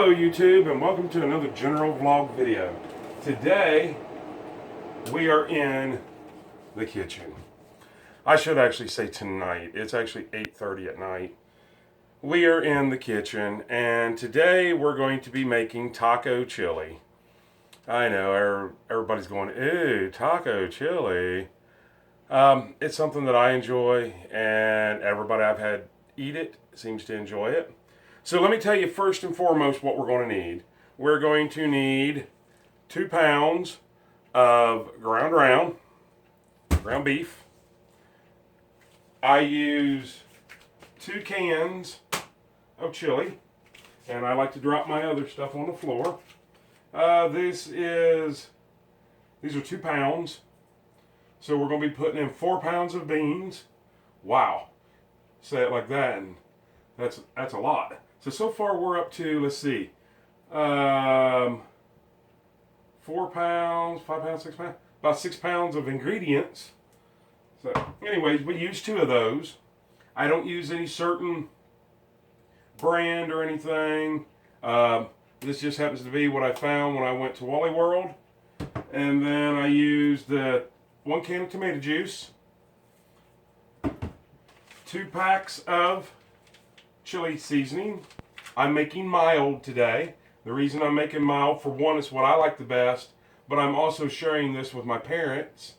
Hello YouTube, and welcome to another general vlog video. Today we are in the kitchen. I should actually say tonight. It's actually 8:30 at night. We are in the kitchen, and today we're going to be making taco chili. I know everybody's going, "Ew, taco chili." It's something that I enjoy, and everybody I've had eat it seems to enjoy it. So let me tell you first and foremost what we're going to need. We're going to need 2 pounds of ground beef. I use 2 cans of chili, and I like to drop my other stuff on the floor. These are 2 pounds. So we're going to be putting in 4 pounds of beans. Wow. Say it like that, and that's a lot. So far we're up to, let's see, 4 pounds, 5 pounds, 6 pounds, about 6 pounds of ingredients. So anyways, we use 2 of those. I don't use any certain brand or anything. This just happens to be what I found when I went to Wally World. And then I used the 1 can of tomato juice, 2 packs of chili seasoning. I'm making mild today. The reason I'm making mild, for one, is what I like the best, but I'm also sharing this with my parents.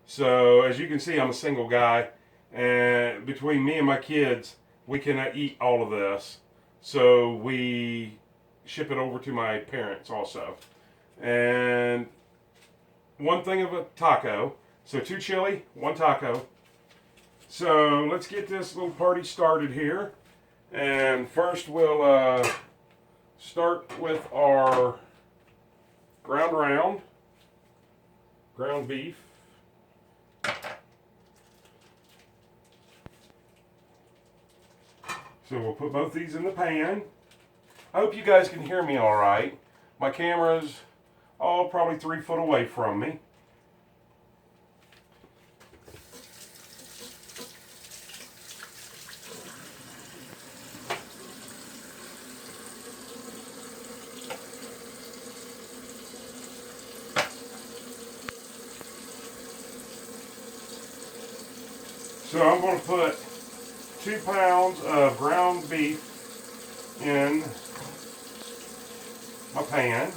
So as you can see, I'm a single guy, and between me and my kids, we cannot eat all of this. So we ship it over to my parents also. And 1 thing of a taco. So 2 chili, 1 taco. So let's get this little party started here. And first we'll start with our ground beef. So we'll put both these in the pan. I hope you guys can hear me all right. My camera's probably 3 foot away from me. So I'm going to put 2 pounds of ground beef in my pan.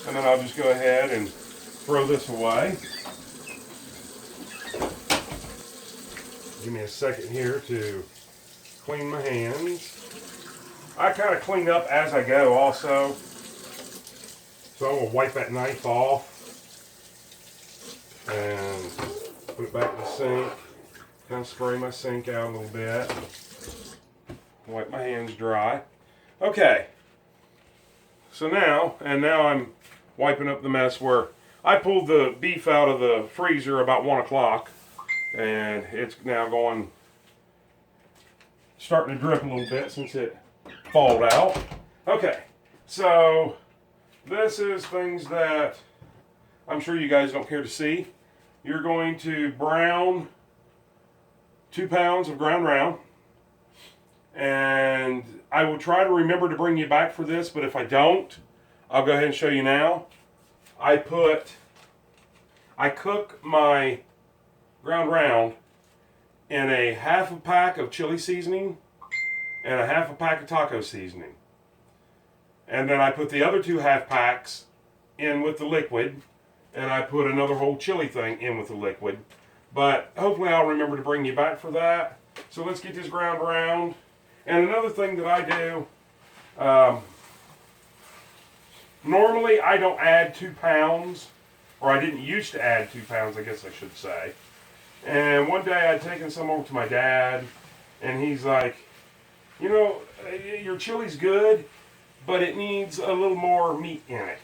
And then I'll just go ahead and throw this away. Give me a second here to clean my hands. I kind of clean up as I go also. So I'm going to wipe that knife off and put it back in the sink. Kind of spray my sink out a little bit. Wipe my hands dry. Okay. So now I'm wiping up the mess where I pulled the beef out of the freezer about 1 o'clock, and it's now starting to drip a little bit since it thawed out. Okay, so this is things that I'm sure you guys don't care to see. You're going to brown 2 pounds of ground round, and I will try to remember to bring you back for this, but if I don't, I'll go ahead and show you now. I cook my ground round in a 1/2 pack of chili seasoning and a 1/2 pack of taco seasoning. And then I put the other 2 1/2 packs in with the liquid, and I put another whole chili thing in with the liquid. But hopefully I'll remember to bring you back for that. So let's get this ground round. And another thing that I do, normally I don't add 2 pounds, or I didn't used to add 2 pounds, I guess I should say. And one day I'd taken some over to my dad, and he's like, you know, your chili's good, but it needs a little more meat in it.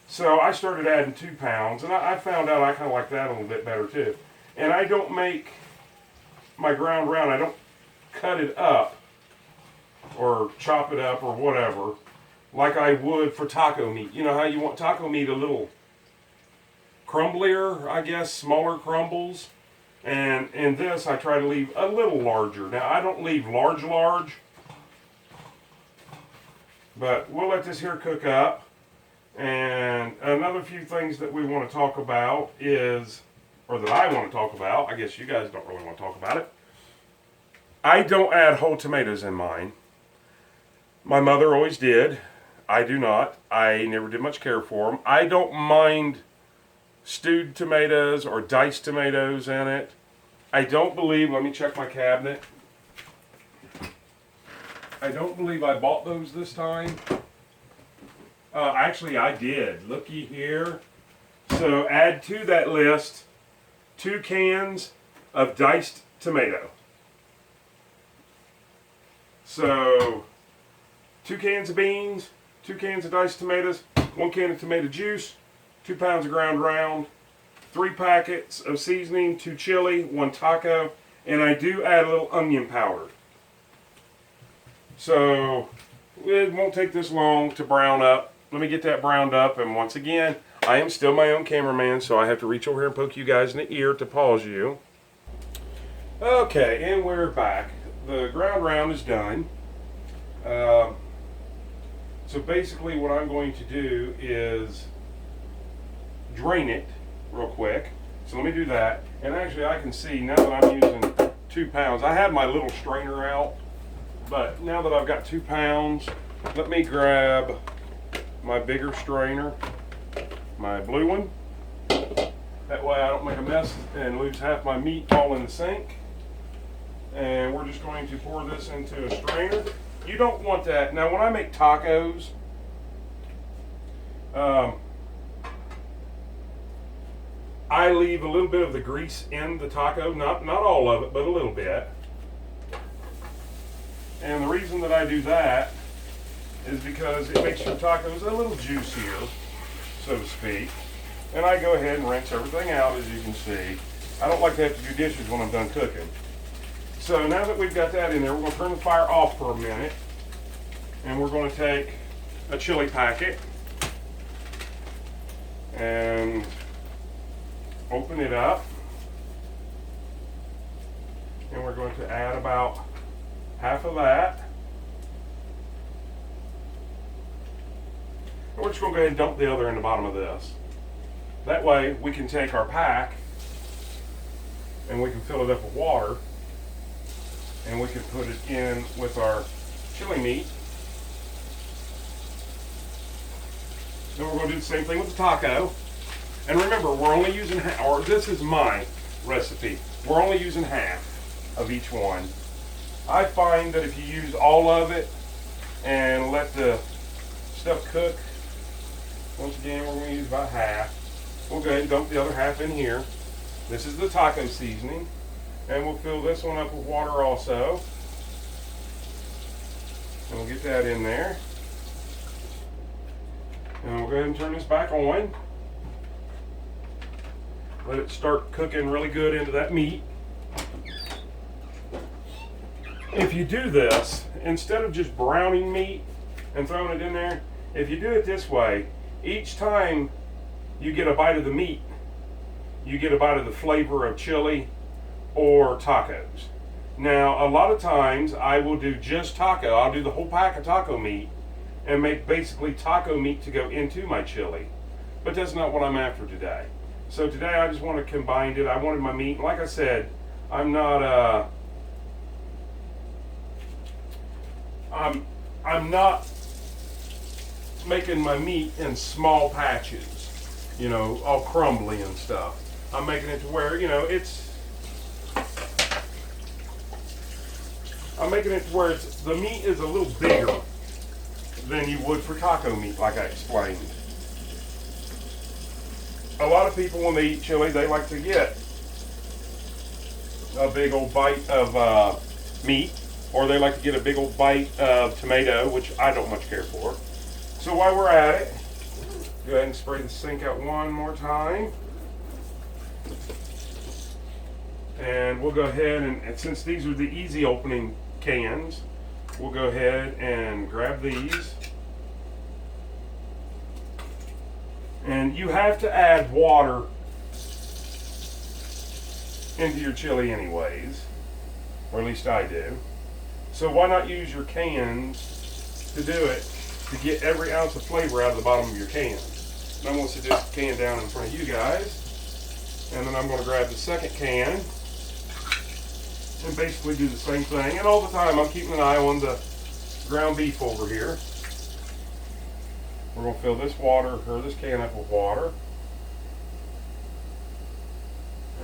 So I started adding 2 pounds, and I found out I kind of like that a little bit better too. And I don't make my ground round, I don't cut it up or chop it up or whatever like I would for taco meat. You know how you want taco meat a little crumblier, I guess, smaller crumbles. And in this, I try to leave a little larger. Now, I don't leave large, but we'll let this here cook up. And another few things that we want to talk about is, or that I want to talk about, I guess you guys don't really want to talk about it. I don't add whole tomatoes in mine. My mother always did. I do not. I never did much care for them. I don't mind stewed tomatoes or diced tomatoes in it. I don't believe, let me check my cabinet. I don't believe I bought those this time. Actually, I did. Looky here. So add to that list 2 cans of diced tomato. So 2 cans of beans, 2 cans of diced tomatoes, 1 can of tomato juice, 2 pounds of ground round, 3 packets of seasoning, 2 chili, 1 taco, and I do add a little onion powder. So it won't take this long to brown up. Let me get that browned up, and once again, I am still my own cameraman, so I have to reach over here and poke you guys in the ear to pause you. Okay, and we're back. The ground round is done. So basically what I'm going to do is drain it real quick. So let me do that. And actually I can see now that I'm using 2 pounds, I had my little strainer out, but now that I've got 2 pounds, let me grab my bigger strainer, my blue one. That way I don't make a mess and lose half my meat all in the sink. And we're just going to pour this into a strainer. You don't want that. Now when I make tacos, I leave a little bit of the grease in the taco, not all of it, but a little bit. And the reason that I do that is because it makes your tacos a little juicier, so to speak. And I go ahead and rinse everything out, as you can see. I don't like to have to do dishes when I'm done cooking. So now that we've got that in there, we're going to turn the fire off for a minute. And we're going to take a chili packet and open it up. And we're going to add about half of that. And we're just going to go ahead and dump the other in the bottom of this. That way we can take our pack and we can fill it up with water. And we can put it in with our chili meat. Then we're going to do the same thing with the taco. And remember, we're only using half, or this is my recipe. We're only using half of each one. I find that if you use all of it and let the stuff cook, once again, we're going to use about half. We'll go ahead and dump the other half in here. This is the taco seasoning. And we'll fill this one up with water also. And we'll get that in there. And we'll go ahead and turn this back on. Let it start cooking really good into that meat. If you do this, instead of just browning meat and throwing it in there, if you do it this way, each time you get a bite of the meat, you get a bite of the flavor of chili or tacos. Now, a lot of times I will do just taco. I'll do the whole pack of taco meat and make basically taco meat to go into my chili. But that's not what I'm after today. So today I just want to combine it. I wanted my meat. Like I said, I'm not I'm not making my meat in small patches, you know, all crumbly and stuff. I'm making it to where, you know, I'm making it to where the meat is a little bigger than you would for taco meat, like I explained. A lot of people, when they eat chili, they like to get a big old bite of meat, or they like to get a big old bite of tomato, which I don't much care for. So while we're at it, go ahead and spray the sink out one more time. And we'll go ahead and since these are the easy opening cans, we'll go ahead and grab these. And you have to add water into your chili anyways, or at least I do. So why not use your cans to do it, to get every ounce of flavor out of the bottom of your can. And I'm going to sit this can down in front of you guys, and then I'm going to grab the second can and basically do the same thing. And all the time I'm keeping an eye on the ground beef over here. We're going to fill this water, or this can up with water.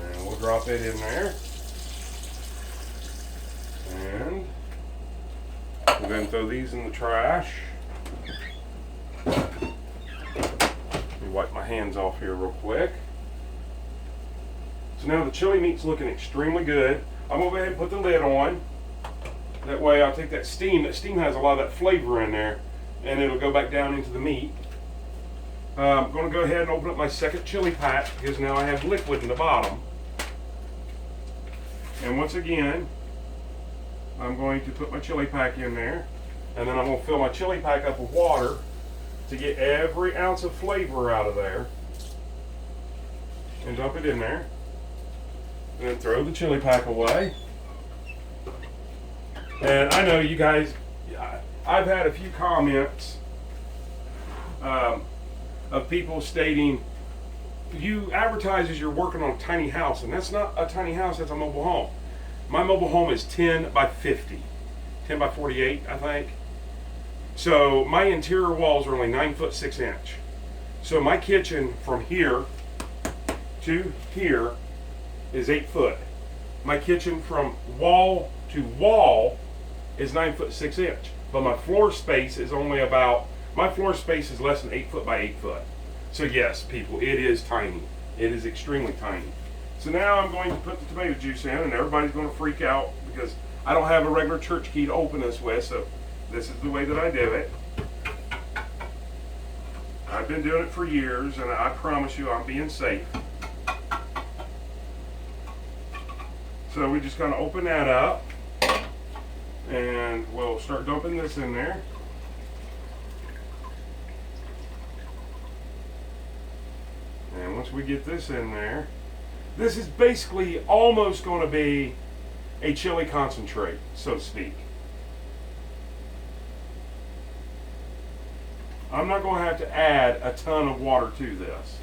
And we'll drop it in there. And we'll then throw these in the trash. Let me wipe my hands off here real quick. So now the chili meat's looking extremely good. I'm going to go ahead and put the lid on. That way I'll take that steam. That steam has a lot of that flavor in there, and it'll go back down into the meat. I'm going to go ahead and open up my second chili pack because now I have liquid in the bottom. And once again, I'm going to put my chili pack in there, and then I'm going to fill my chili pack up with water to get every ounce of flavor out of there, and dump it in there, and then throw the chili pack away. And I know you guys, I've had a few comments of people stating, you advertise as you're working on a tiny house, and that's not a tiny house, that's a mobile home. My mobile home is 10 by 50, 10 by 48, I think. So my interior walls are only 9 foot 6 inch. So my kitchen from here to here is 8 foot. My kitchen from wall to wall is 9 foot 6 inch. But my floor space is only about, my floor space is less than 8 foot by 8 foot. So yes, people, it is tiny. It is extremely tiny. So now I'm going to put the tomato juice in, and everybody's going to freak out because I don't have a regular church key to open this with, so this is the way that I do it. I've been doing it for years, and I promise you I'm being safe. So we just kind of open that up, and we'll start dumping this in there. And once we get this in there, this is basically almost going to be a chili concentrate, so to speak. I'm not going to have to add a ton of water to this.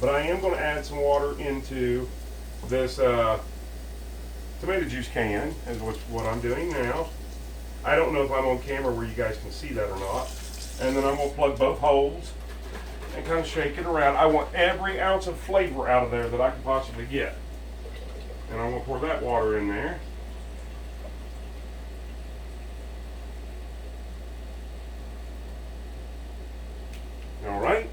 But I am going to add some water into this tomato juice can, is what I'm doing now. I don't know if I'm on camera where you guys can see that or not. And then I'm going to plug both holes and kind of shake it around. I want every ounce of flavor out of there that I can possibly get. And I'm going to pour that water in there. All right.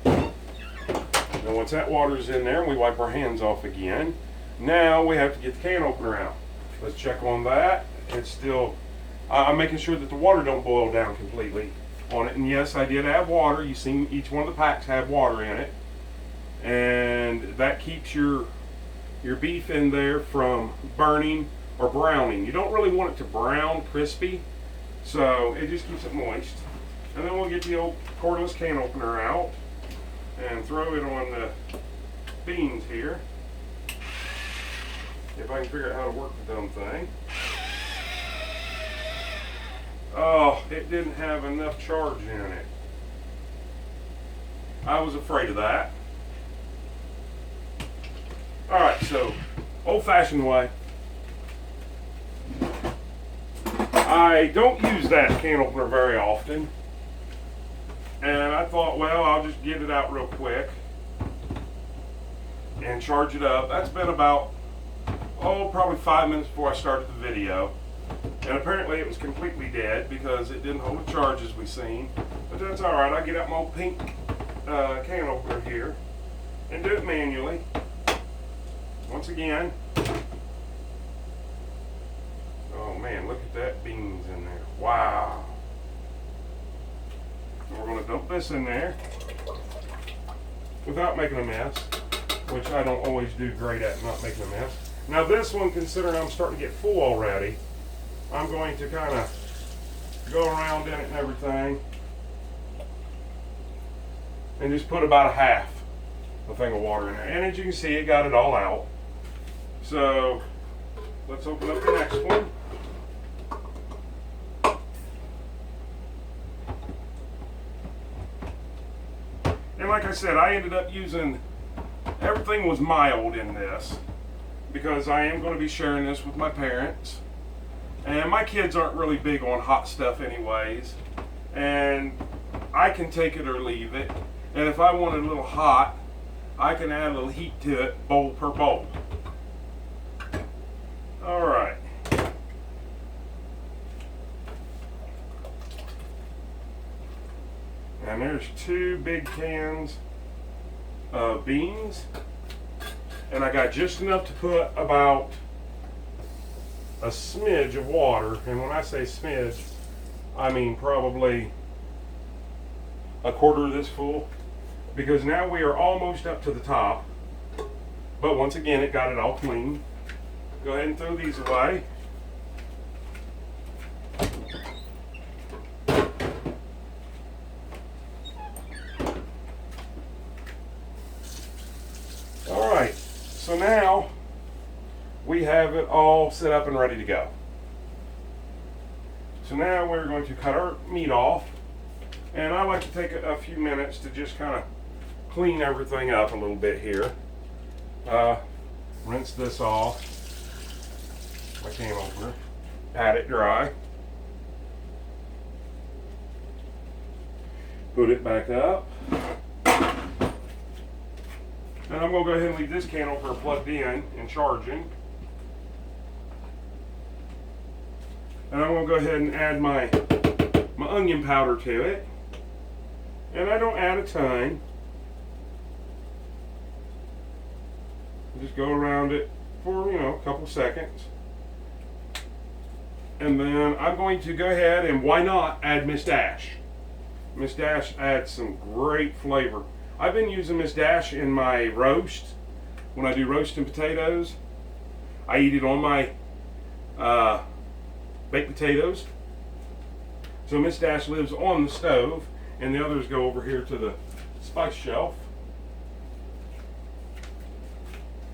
Now once that water is in there, and we wipe our hands off again, now we have to get the can opener out. Let's check on that. It's still, I'm making sure that the water don't boil down completely on it. And yes, I did add water. You see each one of the packs have water in it. And that keeps your beef in there from burning or browning. You don't really want it to brown crispy, so it just keeps it moist. And then we'll get the old cordless can opener out and throw it on the beans here. If I can figure out how to work the dumb thing. Oh, it didn't have enough charge in it. I was afraid of that. Alright, so old-fashioned way. I don't use that can opener very often. And I thought, well, I'll just get it out real quick and charge it up. That's been about, probably 5 minutes before I started the video. And apparently it was completely dead because it didn't hold the charge as we seen. But that's alright. I get out my old pink can opener here and do it manually. Once again. Oh man, look at that beans in there. Wow. And we're going to dump this in there without making a mess, which I don't always do great at not making a mess. Now this one, considering I'm starting to get full already, I'm going to kind of go around in it and everything and just put about a half a thing of water in there. And as you can see, it got it all out. So let's open up the next one. And like I said, I ended up using, everything was mild in this because I am going to be sharing this with my parents. And my kids aren't really big on hot stuff anyways. And I can take it or leave it. And if I want it a little hot, I can add a little heat to it, bowl per bowl. All right. And there's 2 big cans of beans. And I got just enough to put about a smidge of water. And when I say smidge, I mean probably a quarter of this full. Because now we are almost up to the top. But once again, it got it all clean. Go ahead and throw these away. Alright, so now we have it all set up and ready to go. So now we're going to cut our meat off. And I like to take a few minutes to just kind of clean everything up a little bit here. Rinse this off. My can opener. Pat it dry. Put it back up. And I'm going to go ahead and leave this can opener plugged in and charging. And I'm going to go ahead and add my onion powder to it. And I don't add a ton. Just go around it for, a couple seconds. And then I'm going to go ahead and, why not, add Miss Dash. Miss Dash adds some great flavor. I've been using Miss Dash in my roast. When I do roasting potatoes, I eat it on my baked potatoes. So Miss Dash lives on the stove, and the others go over here to the spice shelf.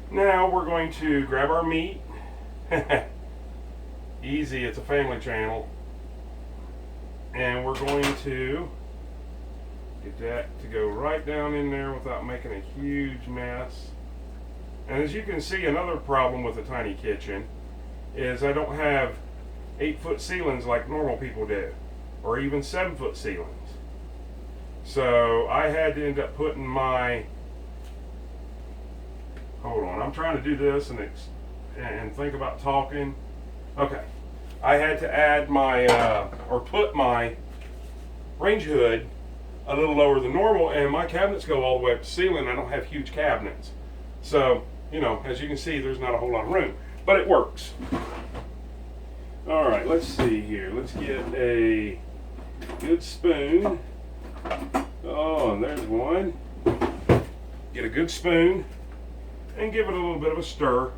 Now we're going to grab our meat. Easy, it's a family channel. And we're going to get that to go right down in there without making a huge mess. And as you can see, another problem with a tiny kitchen is I don't have 8-foot ceilings like normal people do, or even 7-foot ceilings. So I had to end up putting my, hold on, I'm trying to do this and think about talking. Okay, I had to add my, or put my range hood a little lower than normal, and my cabinets go all the way up to the ceiling. I don't have huge cabinets. So, as you can see, there's not a whole lot of room, but it works. All right, let's see here. Let's get a good spoon. Oh, and there's one. Get a good spoon and give it a little bit of a stir.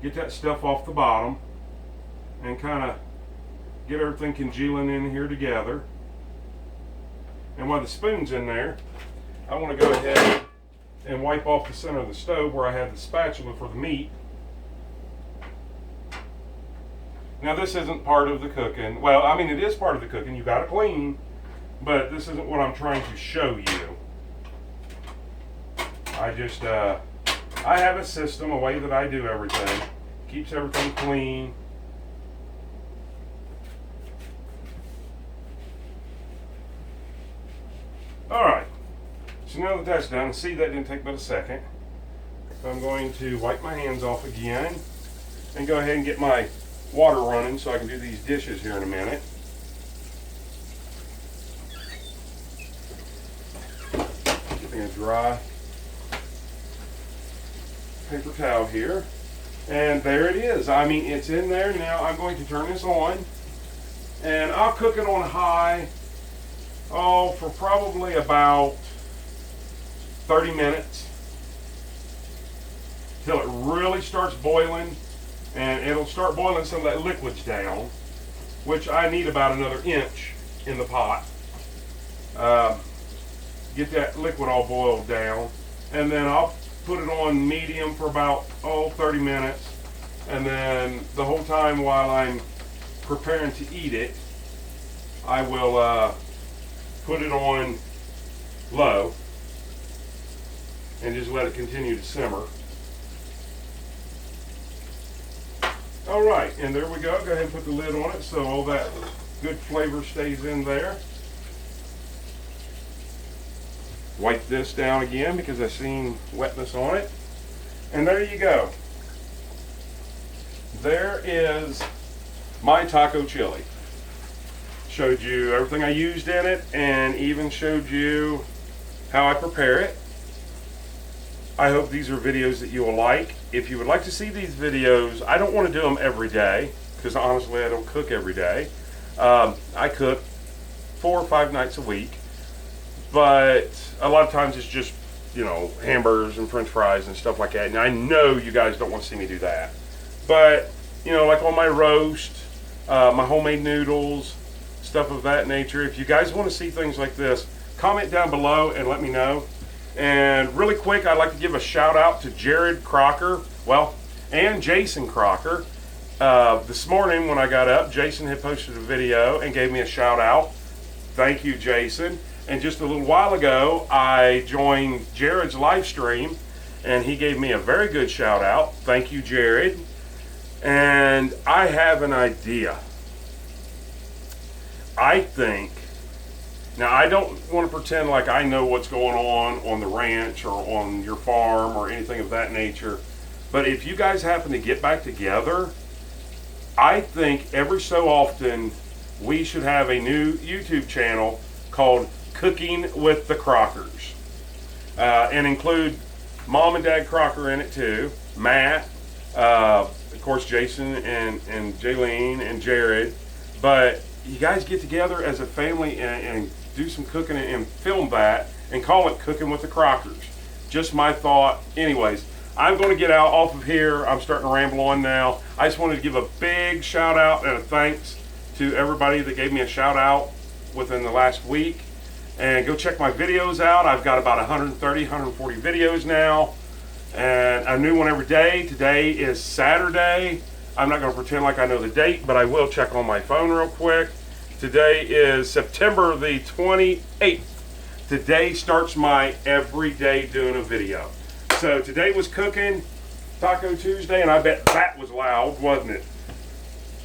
Get that stuff off the bottom and kind of get everything congealing in here together. And while the spoon's in there, I want to go ahead and wipe off the center of the stove where I have the spatula for the meat. Now this isn't part of the cooking. Well, I mean, it is part of the cooking. You got to clean, but this isn't what I'm trying to show you. I just, I have a system, a way that I do everything. Keeps everything clean. All right. So now that that's done, see, that didn't take but a second. So I'm going to wipe my hands off again and go ahead and get my water running so I can do these dishes here in a minute. Getting a dry paper towel here. And there it is. I mean, it's in there. Now I'm going to turn this on. And I'll cook it on high, for probably about 30 minutes. Till it really starts boiling. And it'll start boiling some of that liquids down, which I need about another inch in the pot. Get that liquid all boiled down. and then I'll put it on medium for about 30 minutes, and then the whole time while I'm preparing to eat it, I will put it on low and just let it continue to simmer. All right, and there we go. Go ahead and put the lid on it so all that good flavor stays in there. Wipe this down again because I've seen wetness on it. And there you go. There is my taco chili. Showed you everything I used in it and even showed you how I prepare it. I hope these are videos that you will like. If you would like to see these videos, I don't want to do them every day because honestly I don't cook every day. I cook 4 or 5 nights a week, but a lot of times it's just, you know, hamburgers and french fries and stuff like that. And I know you guys don't want to see me do that. But, you know, like on my roast, my homemade noodles, stuff of that nature. If you guys want to see things like this, comment down below and let me know. And really quick, I'd like to give a shout out to Jared Crocker, and Jason Crocker. This morning when I got up, Jason had posted a video and gave me a shout out. Thank you, Jason. And just a little while ago, I joined Jared's live stream and he gave me a very good shout out. Thank you, Jared. And I have an idea. I think, now I don't want to pretend like I know what's going on the ranch or on your farm or anything of that nature, but if you guys happen to get back together, I think every so often we should have a new YouTube channel called Cooking with the Crockers, and include Mom and Dad Crocker in it too, Matt, of course Jason and Jaylene and Jared. But you guys get together as a family and do some cooking and film that and call it Cooking with the Crockers. Just my thought. Anyways, I'm going to get out off of here. I'm starting to ramble on now. I just wanted to give a big shout out and a thanks to everybody that gave me a shout out within the last week. And go check my videos out. I've got about 130, 140 videos now, and a new one every day. Today is Saturday. I'm not going to pretend like I know the date, but I will check on my phone real quick. Today is September the 28th. Today starts my everyday doing a video. So today was Cooking Taco Tuesday, and I bet that was loud, wasn't it?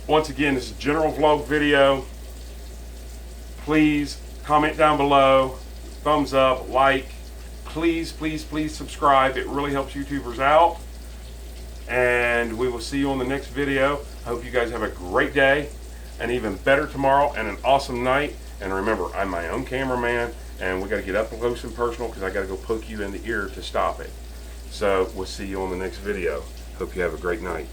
Once again, this is a general vlog video. Please comment down below, thumbs up, like. Please, please, please subscribe. It really helps YouTubers out. And we will see you on the next video. I hope you guys have a great day, an even better tomorrow, and an awesome night. And remember, I'm my own cameraman, and we got to get up close and personal because I got to go poke you in the ear to stop it. So we'll see you on the next video. Hope you have a great night.